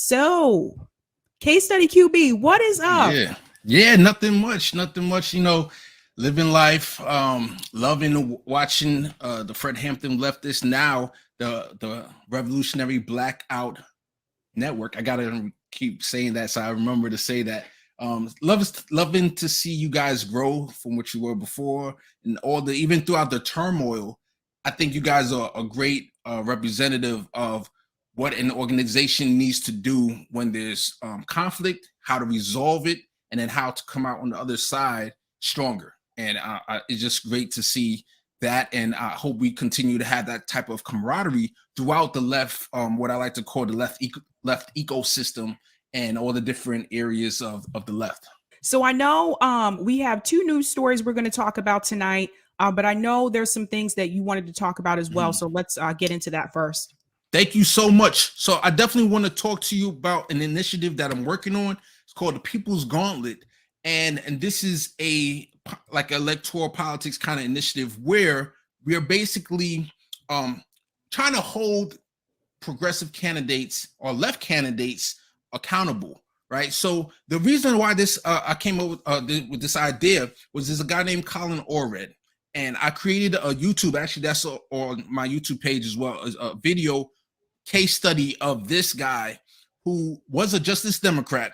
So, Case Study QB, what is up? Yeah, nothing much, living life, loving watching the Fred Hampton Leftist, now the Revolutionary Blackout Network. I gotta keep saying that so I remember to say that. Loving to see you guys grow from what you were before, and even throughout the turmoil. I think you guys are a great representative of what an organization needs to do when there's conflict, how to resolve it, and then how to come out on the other side stronger. And it's just great to see that, and I hope we continue to have that type of camaraderie throughout the left, what I like to call the left ecosystem, and all the different areas of the left. So I know we have two news stories we're going to talk about tonight, but I know there's some things that you wanted to talk about as well. So let's get into that first. Thank you so much. So I definitely want to talk to you about an initiative that I'm working on. It's called the People's Gauntlet. And this is like electoral politics kind of initiative where we are basically trying to hold progressive candidates or left candidates accountable, right? So the reason why this I came up with this idea was there's a guy named Colin Orred, and I created a YouTube, actually that's on my YouTube page as well, a video case study of this guy who was a Justice Democrat,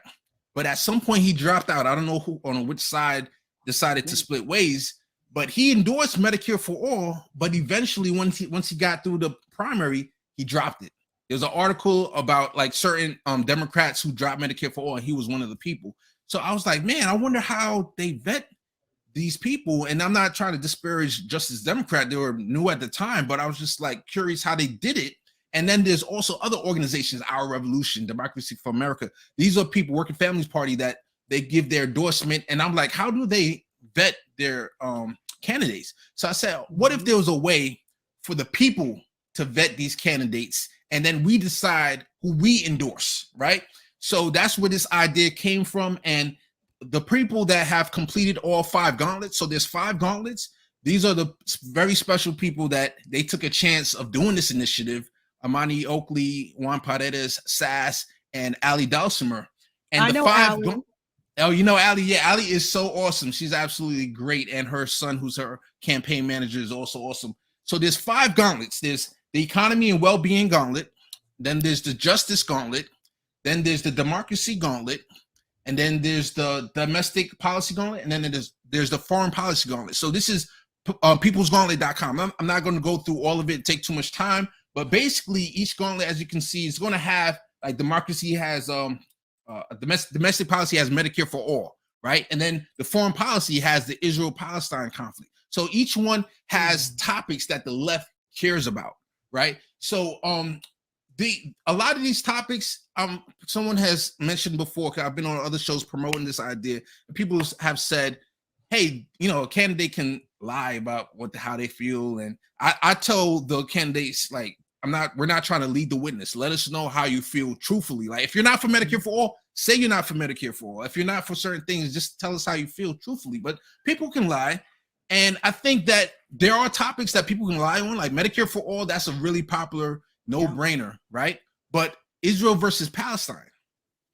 but at some point he dropped out. I don't know who on which side decided to split ways, but he endorsed Medicare for all, but eventually once he got through the primary, he dropped it. There's an article about like certain Democrats who dropped Medicare for all, and he was one of the people. So I was like, man, I wonder how they vet these people. And I'm not trying to disparage Justice Democrat. They were new at the time, but I was just like curious how they did it. And then there's also other organizations, Our Revolution, Democracy for America. These are people, Working Families Party, that they give their endorsement. And I'm like, how do they vet their candidates? So I said, what if there was a way for the people to vet these candidates, and then we decide who we endorse, right? So that's where this idea came from. And the people that have completed all 5 gauntlets, so there's 5 gauntlets. These are the very special people that they took a chance of doing this initiative. Amani Oakley, Juan Paredes, Sass, and Ali Dulcimer. And I know Ali. Oh, you know Ali? Yeah, Ali is so awesome. She's absolutely great. And her son, who's her campaign manager, is also awesome. So there's 5 gauntlets. There's the Economy and Well-Being Gauntlet. Then there's the Justice Gauntlet. Then there's the Democracy Gauntlet. And then there's the Domestic Policy Gauntlet. And then there's the Foreign Policy Gauntlet. So this is peoplesgauntlet.com. I'm not going to go through all of it, take too much time. But basically, each gauntlet, as you can see, is going to have, like, democracy has domestic policy has Medicare for all, right? And then the foreign policy has the Israel-Palestine conflict. So each one has topics that the left cares about, right? So a lot of these topics, someone has mentioned before, because I've been on other shows promoting this idea, and people have said, hey, a candidate can lie about how they feel. And I told the candidates, like, we're not trying to lead the witness. Let us know how you feel truthfully. Like, if you're not for Medicare for all, say you're not for Medicare for all. If you're not for certain things, just tell us how you feel truthfully. But people can lie. And I think that there are topics that people can lie on, like Medicare for all. That's a really popular no-brainer, right? But Israel versus Palestine,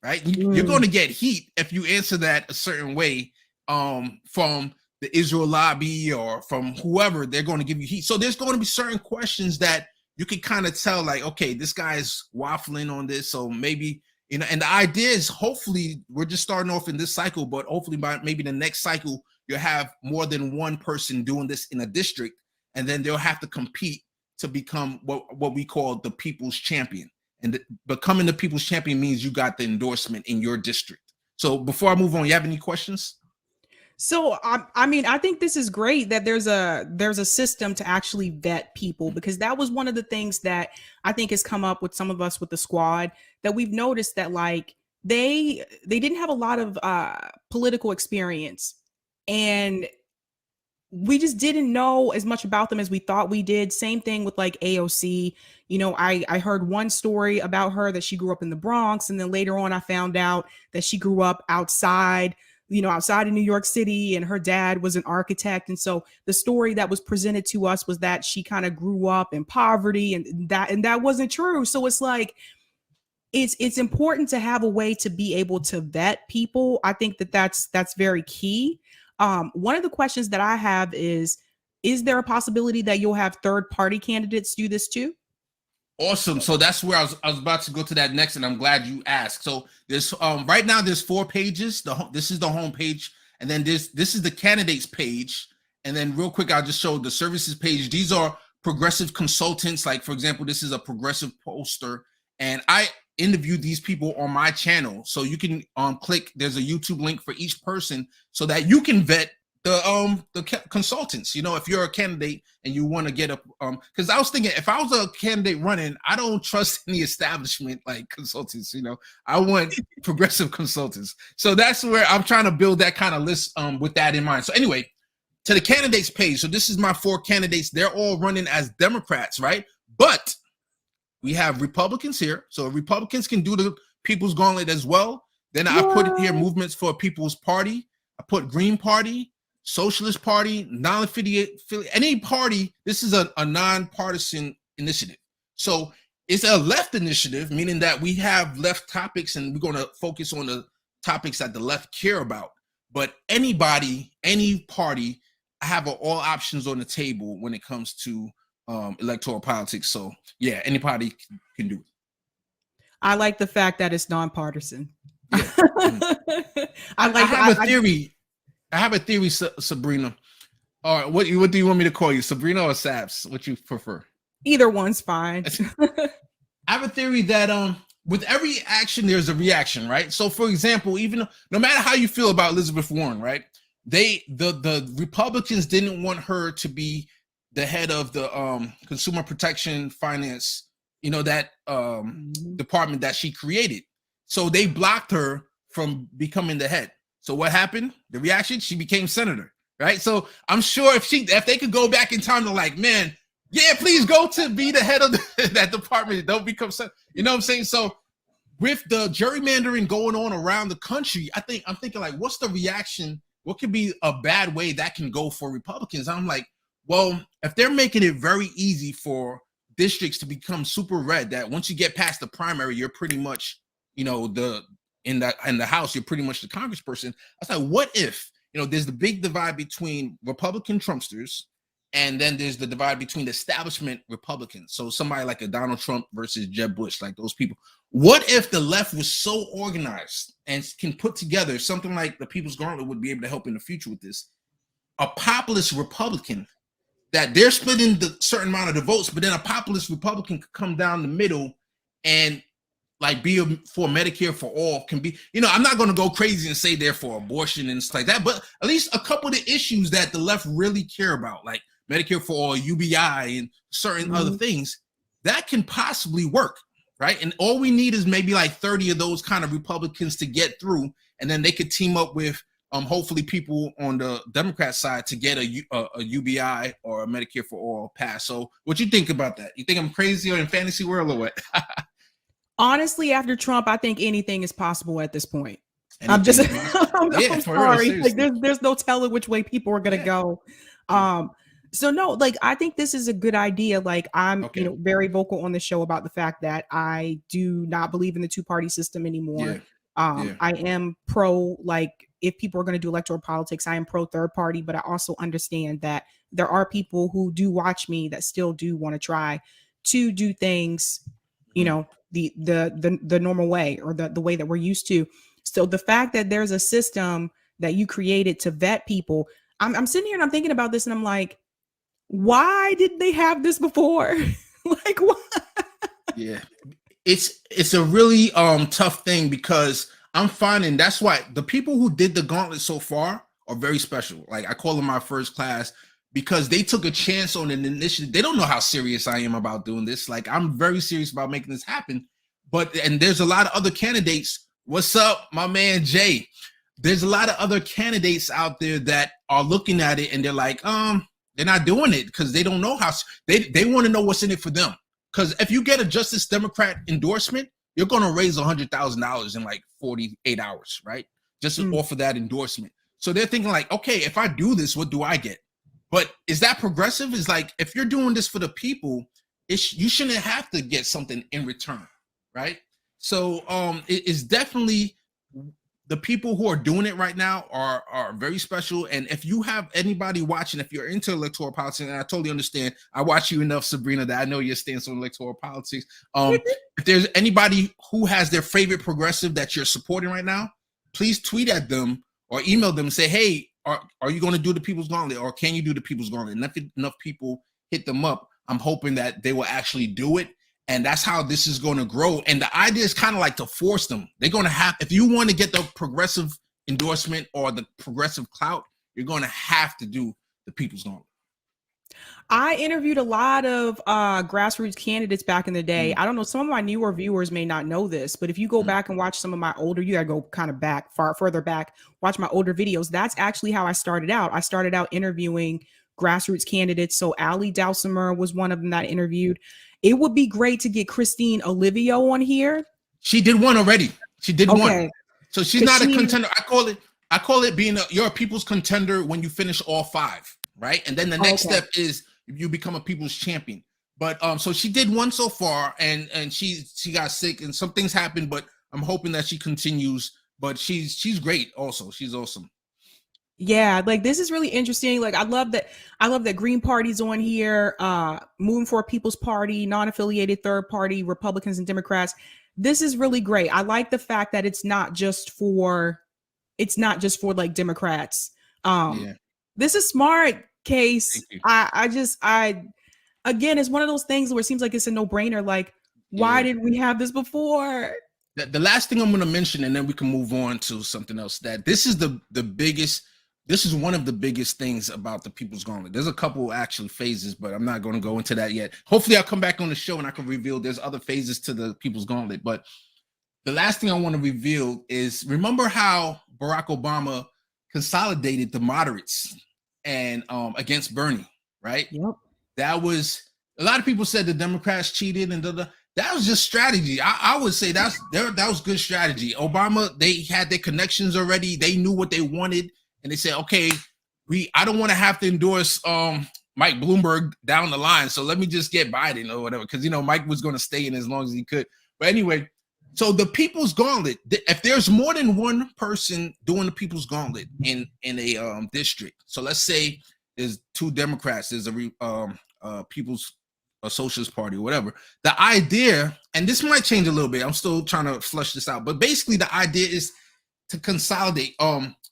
right? You're going to get heat if you answer that a certain way from the Israel lobby or from whoever. They're going to give you heat. So there's going to be certain questions that you can kind of tell, like, okay, this guy is waffling on this. So maybe, and the idea is, hopefully, we're just starting off in this cycle, but hopefully by maybe the next cycle, you'll have more than one person doing this in a district, and then they'll have to compete to become what we call the people's champion. And becoming the people's champion means you got the endorsement in your district. So before I move on, you have any questions? So I mean, I think this is great that there's a system to actually vet people, because that was one of the things that I think has come up with some of us with the squad, that we've noticed that, like, they didn't have a lot of political experience, and we just didn't know as much about them as we thought we did. Same thing with, like, AOC. I heard one story about her that she grew up in the Bronx, and then later on I found out that she grew up outside of New York City, and her dad was an architect. And so the story that was presented to us was that she kind of grew up in poverty, and that wasn't true. So it's like, it's important to have a way to be able to vet people. I think that that's very key. One of the questions that I have is there a possibility that you'll have third party candidates do this too? Awesome. So that's where I was about to go to that next, and I'm glad you asked. So there's right now there's 4 pages. This is the home page, and then this is the candidates page, and then real quick I'll just show the services page. These are progressive consultants. Like for example, this is a progressive poster, and I interviewed these people on my channel. So you can click. There's a YouTube link for each person, so that you can vet the consultants. You know, if you're a candidate and you want to get a because I was thinking, if I was a candidate running, I don't trust any establishment like consultants. You know, I want progressive consultants. So that's where I'm trying to build that kind of list with that in mind. So anyway, to the candidates page. So this is my 4 candidates. They're all running as Democrats, right? But we have Republicans here, so Republicans can do the People's Gauntlet as well. Then I put here movements for People's Party. I put Green Party, Socialist Party, non-affiliate, any party. This is a nonpartisan initiative. So it's a left initiative, meaning that we have left topics and we're going to focus on the topics that the left care about. But anybody, any party, I have all options on the table when it comes to electoral politics. So yeah, anybody can do it. I like the fact that it's nonpartisan. Yeah. I have a theory, Sabrina. All right, what do you want me to call you, Sabrina or Sabs? What you prefer? Either one's fine. I have a theory that with every action there's a reaction, right? So for example, even no matter how you feel about Elizabeth Warren, right? The Republicans didn't want her to be the head of the Consumer Protection Finance, you know, that department that she created. So they blocked her from becoming the head. So what happened? The reaction, she became senator, right? So I'm sure if they could go back in time to like, man, yeah, please go to be the head of that department. Don't become senator. You know what I'm saying? So with the gerrymandering going on around the country, I'm thinking like, what's the reaction? What could be a bad way that can go for Republicans? I'm like, well, if they're making it very easy for districts to become super red, that once you get past the primary, you're pretty much, you know, in the House, you're pretty much the congressperson. I was like, what if, you know, there's the big divide between Republican Trumpsters, and then there's the divide between the establishment Republicans. So somebody like a Donald Trump versus Jeb Bush, like those people. What if the left was so organized and can put together something like the People's Gauntlet would be able to help in the future with this? A populist Republican, that they're splitting the certain amount of the votes, but then a populist Republican could come down the middle and like be for Medicare for all, can be, you know, I'm not going to go crazy and say they're for abortion and stuff like that, but at least a couple of the issues that the left really care about, like Medicare for all, UBI, and certain other things, that can possibly work, right? And all we need is maybe like 30 of those kind of Republicans to get through, and then they could team up with hopefully people on the Democrat side to get a UBI or a Medicare for all pass. So what you think about that? You think I'm crazy or in fantasy world or what? Honestly, after Trump, I think anything is possible at this point. I'm sorry. Like there's no telling which way people are gonna go. So no, like I think this is a good idea. Like I'm, you know, very vocal on the show about the fact that I do not believe in the 2-party system anymore. I am pro, like, if people are going to do electoral politics, I am pro third party, but I also understand that there are people who do watch me that still do want to try to do things, you know, the normal way, or the way that we're used to. So the fact that there's a system that you created to vet people, I'm sitting here and I'm thinking about this and I'm like, why didn't they have this before? Like, what? Yeah, it's a really tough thing, because I'm finding that's why the people who did the gauntlet so far are very special. Like I call them my first class, because they took a chance on an initiative. They don't know how serious I am about doing this. Like I'm very serious about making this happen. And there's a lot of other candidates. What's up, my man Jay? There's a lot of other candidates out there that are looking at it and they're like, they're not doing it because they don't know how. They want to know what's in it for them. Because if you get a Justice Democrat endorsement, you're going to raise $100,000 in like 48 hours, right? Just off of that endorsement. So they're thinking like, okay, if I do this, what do I get? But is that progressive? Is like, if you're doing this for the people, you shouldn't have to get something in return, right? So it is definitely the people who are doing it right now are very special. And if you have anybody watching, if you're into electoral politics, and I totally understand, I watch you enough, Sabrina, that I know your stance on electoral politics. If there's anybody who has their favorite progressive that you're supporting right now, please tweet at them or email them and say, hey, are you going to do the People's Gauntlet, or can you do the People's Gauntlet? And if enough people hit them up, I'm hoping that they will actually do it. And that's how this is going to grow. And the idea is kind of like to force them. They're going to have, if you want to get the progressive endorsement or the progressive clout, you're going to have to do the People's Gauntlet. I interviewed a lot of grassroots candidates back in the day. I don't know, some of my newer viewers may not know this, but if you go back and watch some of my older, you gotta go kind of back, further back, watch my older videos. That's actually how I started out. I started out interviewing grassroots candidates. So Ali Dowsimer was one of them that I interviewed. It would be great to get Christine Olivio on here. She did one already. She did one. So she's not a contender. I call it being you're a people's contender when you finish all 5, right? And then the next step is you become a people's champion. But so she did one so far, and she got sick and some things happened, but I'm hoping that she continues. But she's great also. She's awesome. Yeah, like this is really interesting. Like I love that Green Party's on here, Moving for a People's Party, non-affiliated third party, Republicans and Democrats. This is really great. I like the fact that it's not just for like Democrats. This is smart, Case. I again, it's one of those things where it seems like it's a no-brainer. Like, why didn't we have this before? The last thing I'm going to mention, and then we can move on to something else, that this is this is one of the biggest things about the People's Gauntlet. There's a couple actually phases, but I'm not going to go into that yet. Hopefully I'll come back on the show and I can reveal there's other phases to the People's Gauntlet. But the last thing I want to reveal is, remember how Barack Obama consolidated the moderates and against Bernie, right? Yep. That was, a lot of people said the Democrats cheated and that was just strategy. I would say that was good strategy. Obama, they had their connections already. They knew what they wanted. And they said, okay, I don't want to have to endorse Mike Bloomberg down the line. So let me just get Biden or whatever. Because, Mike was going to stay in as long as he could. But anyway, so the People's Gauntlet, if there's more than one person doing the People's Gauntlet in a district. So let's say there's 2 Democrats, there's a People's Socialist Party or whatever. The idea, and this might change a little bit. I'm still trying to flush this out. But basically the idea is to consolidate.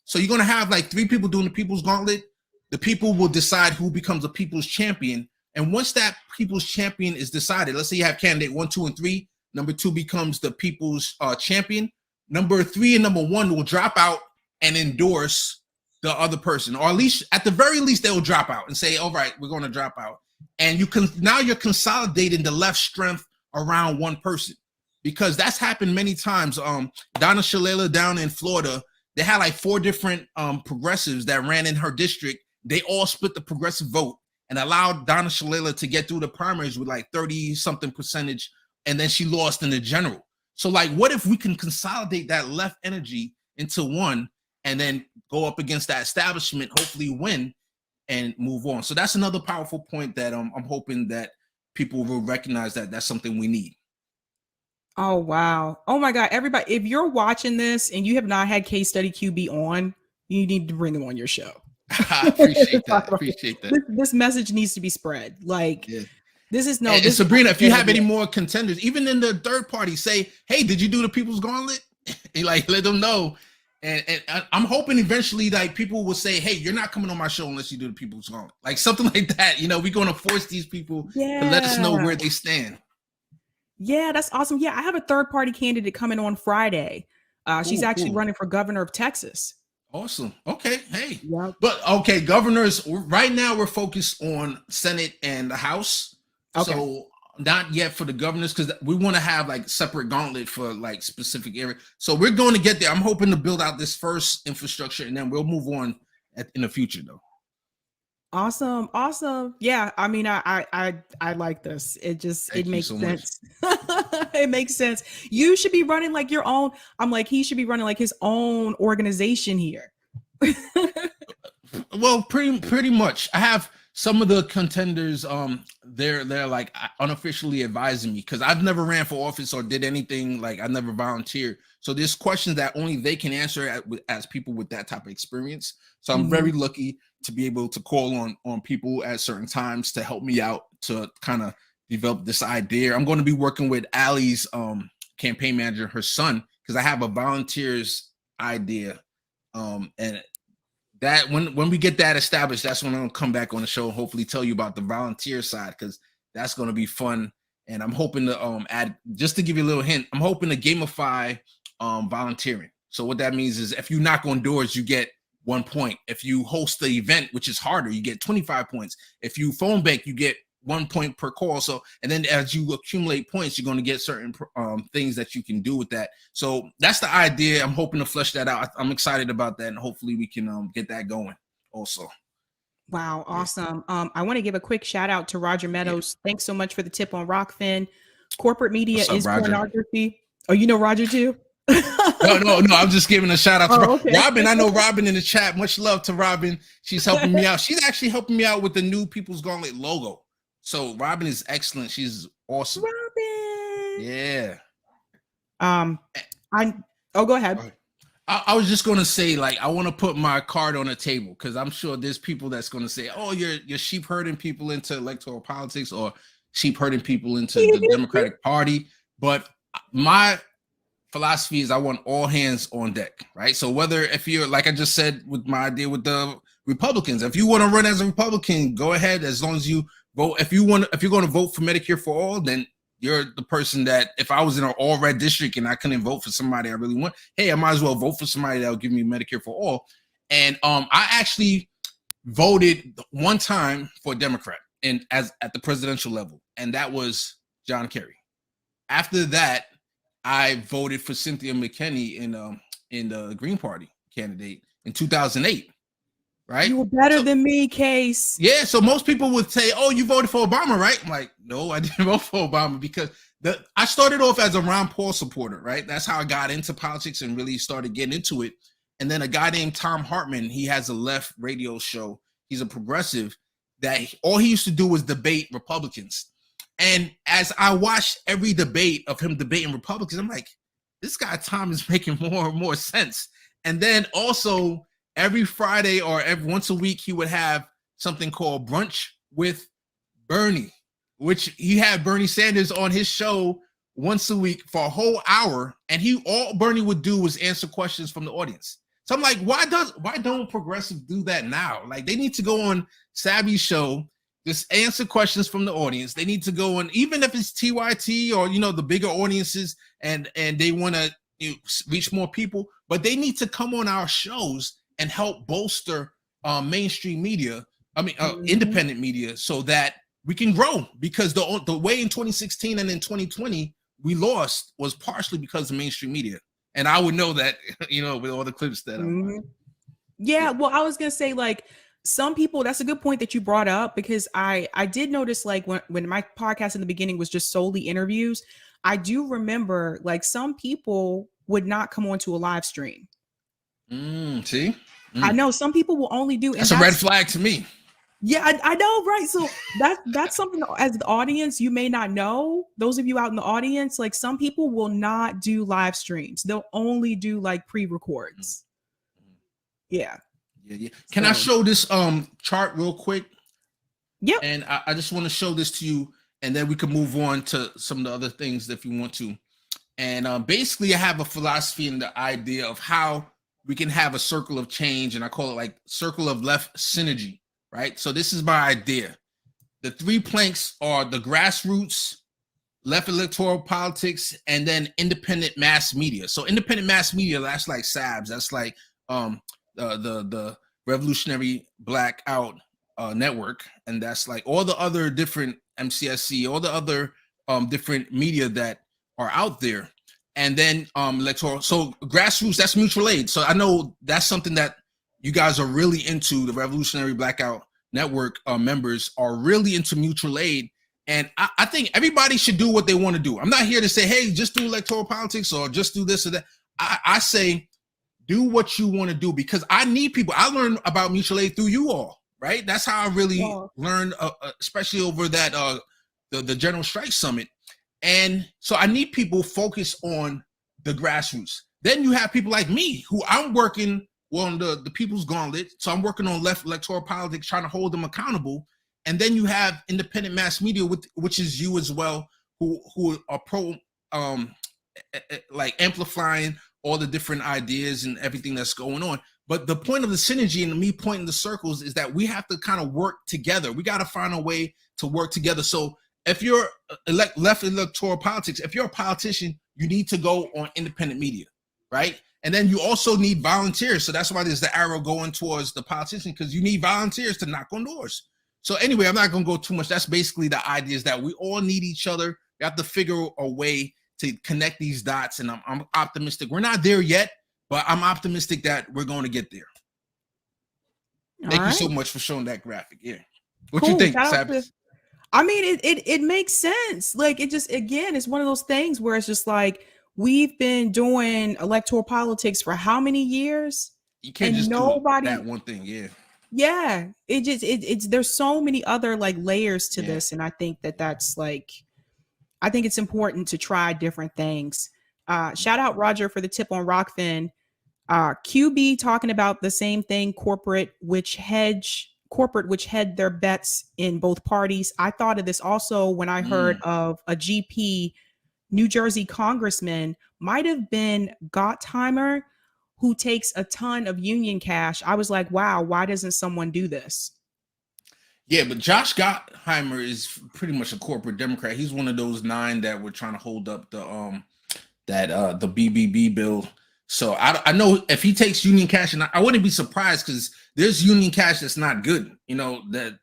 So you're going to have like 3 people doing the People's Gauntlet. The people will decide who becomes a people's champion. And once that people's champion is decided, let's say you have candidate 1, 2, and 3. Number 2 becomes the people's champion. Number 3 and number 1 will drop out and endorse the other person. Or at the very least, they will drop out and say, all right, we're going to drop out. And you're consolidating the left strength around one person. Because that's happened many times. Donna Shalala down in Florida, they had like 4 different progressives that ran in her district. They all split the progressive vote and allowed Donna Shalala to get through the primaries with like 30-something percentage, and then she lost in the general. So like, what if we can consolidate that left energy into one and then go up against that establishment, hopefully win and move on? So that's another powerful point that I'm hoping that people will recognize that that's something we need. Oh, wow. Oh, my God. Everybody, if you're watching this and you have not had Case Study QB on, you need to bring them on your show. I appreciate that. This message needs to be spread. Like, this is no. And Sabrina, if you have any more contenders, even in the third party, say, hey, did you do the People's Gauntlet? And like, let them know. And I'm hoping eventually, like, people will say, hey, you're not coming on my show unless you do the People's Gauntlet. Like something like that. We're going to force these people to let us know where they stand. Yeah, that's awesome. Yeah, I have a third party candidate coming on Friday. She's actually running for governor of Texas. Awesome. Okay. Hey. Yep. But okay, governors, right now we're focused on Senate and the House. Okay. So not yet for the governors, because we want to have like separate gauntlet for like specific area. So we're going to get there. I'm hoping to build out this first infrastructure and then we'll move on in the future though. Awesome. Yeah, I mean, I like this. It makes sense. It makes sense. You should be running like your own. I'm like, he should be running like his own organization here. Well, pretty much. some of the contenders, they're like unofficially advising me because I've never ran for office or did anything, like I never volunteered. So there's questions that only they can answer as people with that type of experience. So I'm very lucky to be able to call on people at certain times to help me out to kind of develop this idea. I'm going to be working with Allie's campaign manager, her son, because I have a volunteers idea, and that when we get that established, that's when I'm gonna come back on the show and hopefully tell you about the volunteer side, because that's gonna be fun. And I'm hoping to add, just to give you a little hint, I'm hoping to gamify volunteering. So what that means is if you knock on doors, you get 1 point. If you host the event, which is harder, you get 25 points. If you phone bank, you get 1 point per call. So, and then as you accumulate points, you're going to get certain things that you can do with that. So that's the idea. I'm hoping to flesh that out. I'm excited about that, and hopefully we can get that going also. Wow, awesome. I want to give a quick shout out to Roger Meadows. Thanks so much for the tip on Rockfin. Corporate media is pornography. Oh, you know Roger too? No, I'm just giving a shout out to Robin. I know Robin in the chat. Much love to Robin. She's helping me out. She's actually helping me out with the new People's Gauntlet logo. So Robin is excellent. She's awesome. Robin. Yeah. Go ahead. I was just gonna say, like, I want to put my card on the table because I'm sure there's people that's gonna say, "Oh, you're sheep herding people into electoral politics or sheep herding people into the Democratic Party." But my philosophy is I want all hands on deck, right? So whether if you're, like I just said with my idea with the Republicans, if you want to run as a Republican, go ahead, as long as you vote. If you're going to vote for Medicare for all, then you're the person that, if I was in an all red district and I couldn't vote for somebody I really want, hey, I might as well vote for somebody that will give me Medicare for all. And I actually voted one time for a Democrat and at the presidential level, and that was John Kerry. After that, I voted for Cynthia McKinney in the Green Party candidate in 2008. Right? You were better than me, Case. Yeah, so most people would say, "Oh, you voted for Obama, right?" I'm like, "No, I didn't vote for Obama because I started off as a Ron Paul supporter, right? That's how I got into politics and really started getting into it. And then a guy named Tom Hartman, he has a left radio show. He's a progressive that all he used to do was debate Republicans. And as I watched every debate of him debating Republicans, I'm like, this guy Tom is making more and more sense. And then also every Friday or every once a week, he would have something called Brunch with Bernie, which he had Bernie Sanders on his show once a week for a whole hour. And all Bernie would do was answer questions from the audience. So I'm like, why don't progressives do that now? Like, they need to go on Sabby's show, just answer questions from the audience. They need to go on, even if it's TYT or, the bigger audiences and they want to reach more people, but they need to come on our shows and help bolster mainstream media, independent media, so that we can grow. Because the way in 2016 and in 2020 we lost was partially because of mainstream media. And I would know that, with all the clips that Yeah, well, I was going to say, like, some people, that's a good point that you brought up, because I did notice, like, when my podcast in the beginning was just solely interviews, I do remember, like, some people would not come onto a live stream. See? I know some people will only do. That's a red flag to me. Yeah, I know, right? So that's something as the audience you may not know. Those of you out in the audience, like, some people will not do live streams. They'll only do like pre-records. Yeah. Can I show this chart real quick? Yep. And I just want to show this to you, and then we can move on to some of the other things if you want to. And basically, I have a philosophy and the idea of how we can have a circle of change, and I call it like circle of left synergy, right? So this is my idea. The 3 planks are the grassroots, left electoral politics, and then independent mass media. So independent mass media, that's like Sabs, that's like the Revolutionary Blackout Network, and that's like all the other different MCSC, all the other different media that are out there. And then electoral, so grassroots, that's mutual aid. So I know that's something that you guys are really into. The Revolutionary Blackout Network members are really into mutual aid. And I think everybody should do what they want to do. I'm not here to say, hey, just do electoral politics or just do this or that. I say, do what you want to do, because I need people. I learned about mutual aid through you all. right? That's how I really Well, learned, especially over that the General Strike Summit. And so I need people focused on the grassroots. Then you have people like me who I'm working on the People's Gauntlet. So I'm working on left electoral politics, trying to hold them accountable. And then you have independent mass media, which is you as well, who are pro like amplifying all the different ideas and everything that's going on. But the point of the synergy and me pointing the circles is that we have to kind of work together. We got to find a way to work together. So if you're left electoral politics, if you're a politician, you need to go on independent media, right? And then you also need volunteers. So that's why there's the arrow going towards the politician, because you need volunteers to knock on doors. So anyway, I'm not going to go too much. That's basically the idea, is that we all need each other. We have to figure a way to connect these dots. And I'm optimistic. We're not there yet, but I'm optimistic that we're going to get there. Thank you so much for showing that graphic. Yeah. What you think, Sabby? I mean, it makes sense. Like, it just, again, it's one of those things where it's just like, we've been doing electoral politics for how many years? You can't just do that one thing. Yeah. Yeah. It's there's so many other like layers to this. And I think that's like, I think it's important to try different things. Shout out Roger for the tip on Rockfin. QB talking about the same thing, corporate which head their bets in both parties. I thought of this also when I heard of a GP New Jersey congressman, might have been Gottheimer, who takes a ton of union cash. I was like, wow, why doesn't someone do this? Yeah, but Josh Gottheimer is pretty much a corporate Democrat. He's one of those 9 that were trying to hold up the BBB bill. So I know if he takes union cash, and I wouldn't be surprised, because there's union cash that's not good. You know, that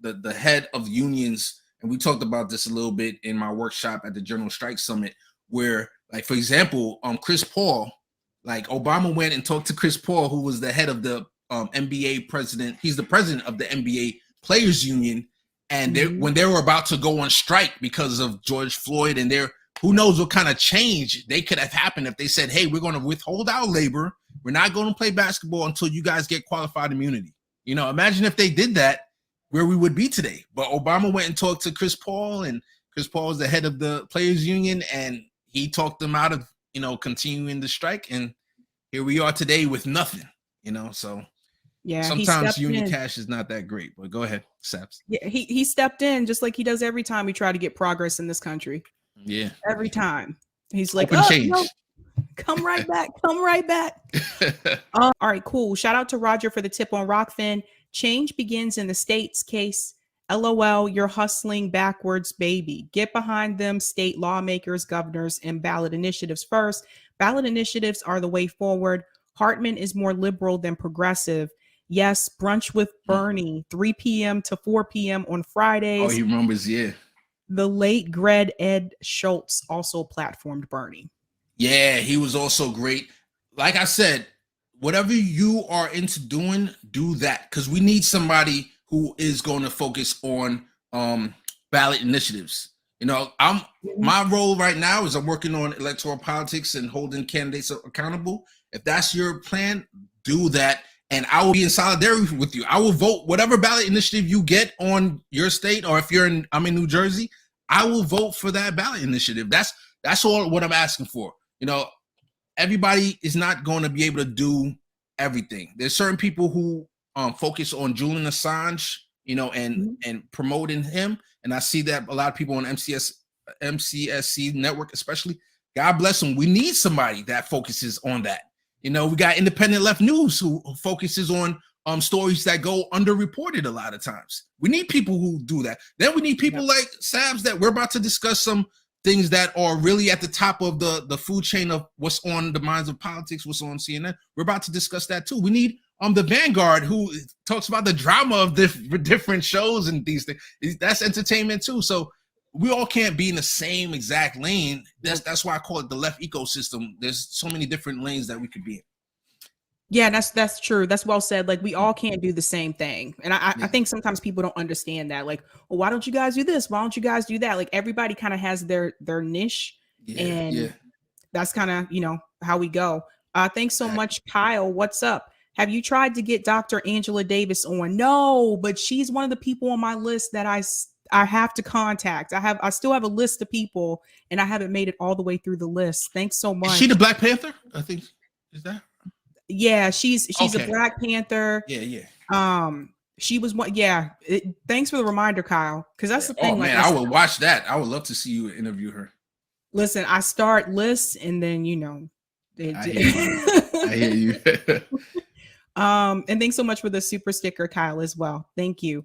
the head of unions, and we talked about this a little bit in my workshop at the General Strike Summit, where, like, for example, Chris Paul, like, Obama went and talked to Chris Paul, who was the head of the NBA president. He's the president of the NBA Players Union, and when they were about to go on strike because of George Floyd, and who knows what kind of change they could have happened if they said, hey, we're going to withhold our labor. We're not going to play basketball until you guys get qualified immunity. You know, imagine if they did that, where we would be today. But Obama went and talked to Chris Paul, and Chris Paul is the head of the Players Union, and he talked them out of, you know, continuing the strike. And here we are today with nothing, you know, so yeah, sometimes union cash is not that great. But go ahead, Sabs. Yeah, he stepped in just like he does every time we try to get progress in this country. Yeah, every time he's like, change. No, come right back, come right back. All right, cool. Shout out to Roger for the tip on Rockfin. Change begins in the states. Case, LOL, you're hustling backwards, baby. Get behind them state lawmakers, governors, and ballot initiatives first. Ballot initiatives are the way forward. Hartman is more liberal than progressive. Yes, brunch with Bernie, 3 p.m. to 4 p.m. on Fridays. Oh, he remembers, yeah. The late Gred Ed Schultz also platformed Bernie. Yeah, he was also great. Like I said, whatever you are into doing, do that, because we need somebody who is going to focus on ballot initiatives. You know, my role right now is I'm working on electoral politics and holding candidates accountable. If that's your plan, do that. And I will be in solidarity with you. I will vote whatever ballot initiative you get on your state, or if I'm in New Jersey, I will vote for that ballot initiative. That's all what I'm asking for. You know, everybody is not going to be able to do everything. There's certain people who focus on Julian Assange, you know, and promoting him. And I see that a lot of people on MCSC network, especially, God bless them. We need somebody that focuses on that. You know, we got Independent Left News who focuses on stories that go underreported a lot of times. We need people who do that. Then we need people like Sabs, that we're about to discuss some things that are really at the top of the food chain of what's on the minds of politics, what's on CNN. We're about to discuss that too. We need the Vanguard, who talks about the drama of different shows and these things. That's entertainment too. So we all can't be in the same exact lane. That's why I call it the left ecosystem. There's so many different lanes that we could be in. Yeah, that's true. That's well said. Like, we all can't do the same thing. And I think sometimes people don't understand that. Like, well, why don't you guys do this? Why don't you guys do that? Like, everybody kind of has their niche. And that's kind of, you know, how we go. Thanks so much, Kyle. What's up? Have you tried to get Dr. Angela Davis on? No, but she's one of the people on my list that I have to contact. I still have a list of people, and I haven't made it all the way through the list. Thanks so much. Is she the Black Panther? I think, is that? Yeah, she's Okay. a Black Panther. Yeah. She was one. Yeah. Thanks for the reminder, Kyle. Because that's the thing. Oh man, I would watch that. I would love to see you interview her. Listen, I start lists, and then I hear you. And thanks so much for the super sticker, Kyle, as well. Thank you.